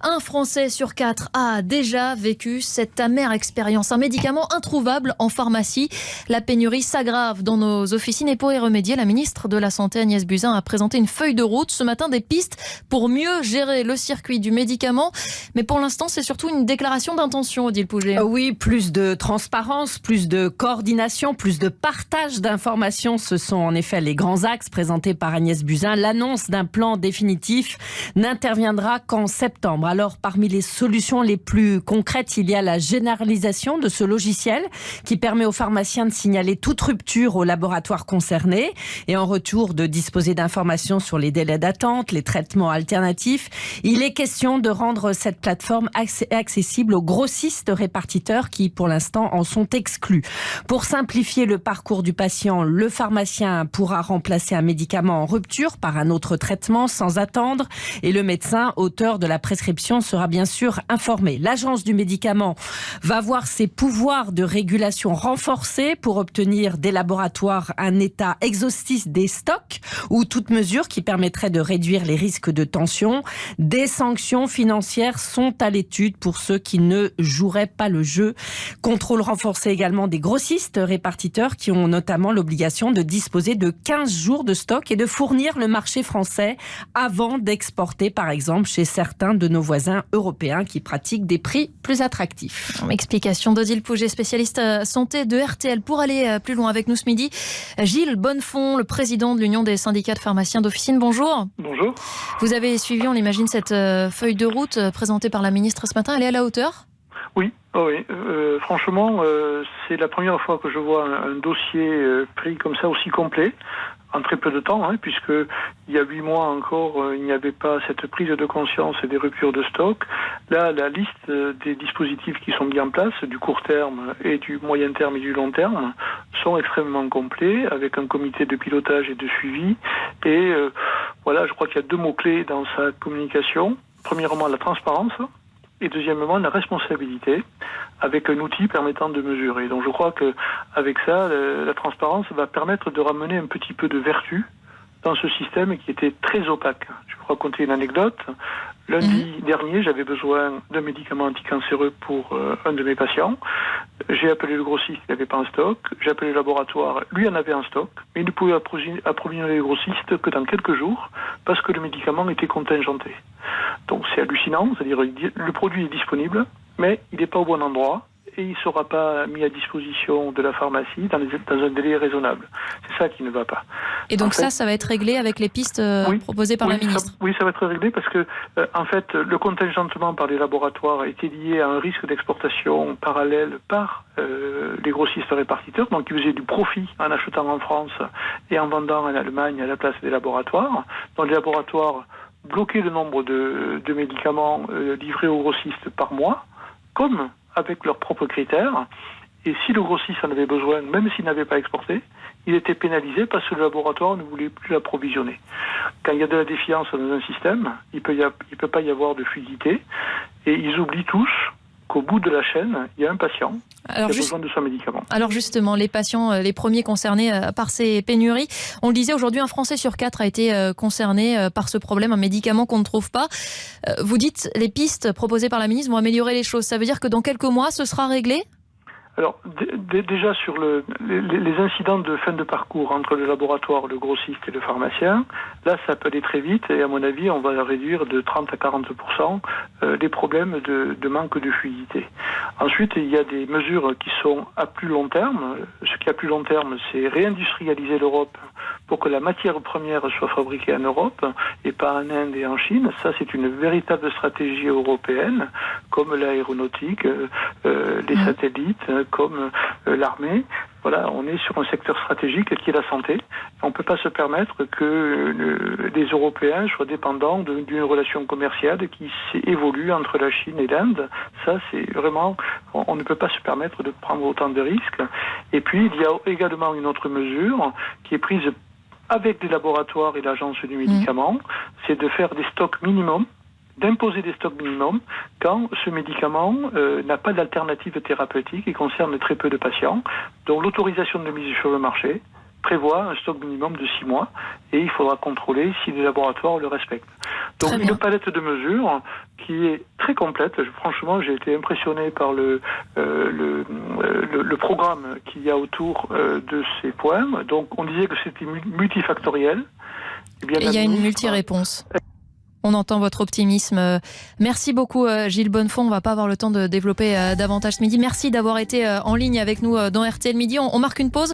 Un Français sur 4 a déjà vécu cette amère expérience. Un médicament introuvable en pharmacie. La pénurie s'aggrave dans nos officines et pour y remédier, la ministre de la Santé Agnès Buzyn a présenté une feuille de route ce matin, des pistes pour mieux gérer le circuit du médicament. Mais pour l'instant, c'est surtout une déclaration d'intention, Odile Pouget. Oui, plus de transparence, plus de coordination, plus de partage d'informations. Ce sont en effet les grands axes présentés par Agnès Buzyn. L'annonce d'un plan définitif n'interviendra qu'en septembre. Alors, parmi les solutions les plus concrètes, il y a la généralisation de ce logiciel qui permet aux pharmaciens de signaler toute rupture aux laboratoires concernés et en retour de disposer d'informations sur les délais d'attente, les traitements alternatifs. Il est question de rendre cette plateforme accessible aux grossistes répartiteurs qui, pour l'instant, en sont exclus. Pour simplifier le parcours du patient, le pharmacien pourra remplacer un médicament en rupture par un autre traitement sans attendre et le médecin, auteur de la prescription, sera bien sûr informé. L'agence du médicament va voir ses pouvoirs de régulation renforcés pour obtenir des laboratoires un état exhaustif des stocks ou toute mesure qui permettrait de réduire les risques de tension. Des sanctions financières sont à l'étude pour ceux qui ne joueraient pas le jeu. Contrôle renforcé également des grossistes répartiteurs qui ont notamment l'obligation de disposer de 15 jours de stock et de fournir le marché français avant d'exporter par exemple chez certains de nos voisins européens qui pratiquent des prix plus attractifs. Explication d'Odile Pouget, spécialiste santé de RTL. Pour aller plus loin avec nous ce midi, Gilles Bonnefond, le président de l'Union des syndicats de pharmaciens d'officine. Bonjour. Bonjour. Vous avez suivi, on l'imagine, cette feuille de route présentée par la ministre ce matin. Elle est à la hauteur ? Oui, franchement, c'est la première fois que je vois un dossier pris comme ça aussi complet, en très peu de temps, puisque il y a 8 mois encore, il n'y avait pas cette prise de conscience et des ruptures de stock. Là, la liste des dispositifs qui sont mis en place, du court terme et du moyen terme et du long terme, sont extrêmement complets, avec un comité de pilotage et de suivi. Et je crois qu'il y a 2 mots-clés dans sa communication. Premièrement, la transparence. Et deuxièmement, la responsabilité, avec un outil permettant de mesurer. Donc je crois qu'avec ça, la transparence va permettre de ramener un petit peu de vertu dans ce système qui était très opaque. Je vais vous raconter une anecdote. Lundi dernier, j'avais besoin d'un médicament anticancéreux pour un de mes patients. J'ai appelé le grossiste, il n'avait pas en stock. J'ai appelé le laboratoire, lui en avait en stock. Mais il ne pouvait approvisionner les grossistes que dans quelques jours parce que le médicament était contingenté. Donc c'est hallucinant, c'est-à-dire le produit est disponible, mais il n'est pas au bon endroit et il ne sera pas mis à disposition de la pharmacie dans un délai raisonnable. C'est ça qui ne va pas. Et donc ça va être réglé avec les pistes proposées par la ministre. Ça va être réglé parce que, le contingentement par les laboratoires était lié à un risque d'exportation parallèle par les grossistes répartiteurs, donc ils faisaient du profit en achetant en France et en vendant en Allemagne à la place des laboratoires. Donc les laboratoires bloquer le nombre de médicaments livrés aux grossistes par mois, comme avec leurs propres critères. Et si le grossiste en avait besoin, même s'il n'avait pas exporté, il était pénalisé parce que le laboratoire ne voulait plus l'approvisionner. Quand il y a de la défiance dans un système, il peut pas y avoir de fluidité. Et ils oublient tous qu'au bout de la chaîne, il y a un patient qui a besoin de son médicament. Alors justement, les patients, les premiers concernés par ces pénuries, on le disait aujourd'hui, un Français sur 4 a été concerné par ce problème, un médicament qu'on ne trouve pas. Vous dites, les pistes proposées par la ministre vont améliorer les choses. Ça veut dire que dans quelques mois, ce sera réglé ? Alors, déjà sur les incidents de fin de parcours entre le laboratoire, le grossiste et le pharmacien, là, ça peut aller très vite et à mon avis, on va réduire de 30 à 40% les problèmes de manque de fluidité. Ensuite, il y a des mesures qui sont à plus long terme. Ce qui est à plus long terme, c'est réindustrialiser l'Europe pour que la matière première soit fabriquée en Europe et pas en Inde et en Chine. Ça, c'est une véritable stratégie européenne, comme l'aéronautique, les satellites, comme l'armée. Voilà, on est sur un secteur stratégique qui est la santé. On ne peut pas se permettre que les Européens soient dépendants d'une relation commerciale qui évolue entre la Chine et l'Inde. Ça, c'est vraiment... On ne peut pas se permettre de prendre autant de risques. Et puis, il y a également une autre mesure qui est prise avec les laboratoires et l'agence du médicament, c'est de faire des stocks minimums, d'imposer des stocks minimums quand ce médicament n'a pas d'alternative thérapeutique et concerne très peu de patients. Donc l'autorisation de mise sur le marché, prévoit un stock minimum de 6 mois et il faudra contrôler si les laboratoires le respectent. Donc une palette de mesures qui est très complète. Franchement, j'ai été impressionné par le programme qu'il y a autour de ces points. Donc on disait que c'était multifactoriel. Et il y a une multi-réponse. On entend votre optimisme. Merci beaucoup Gilles Bonnefond. On ne va pas avoir le temps de développer davantage ce midi. Merci d'avoir été en ligne avec nous dans RTL Midi. On marque une pause.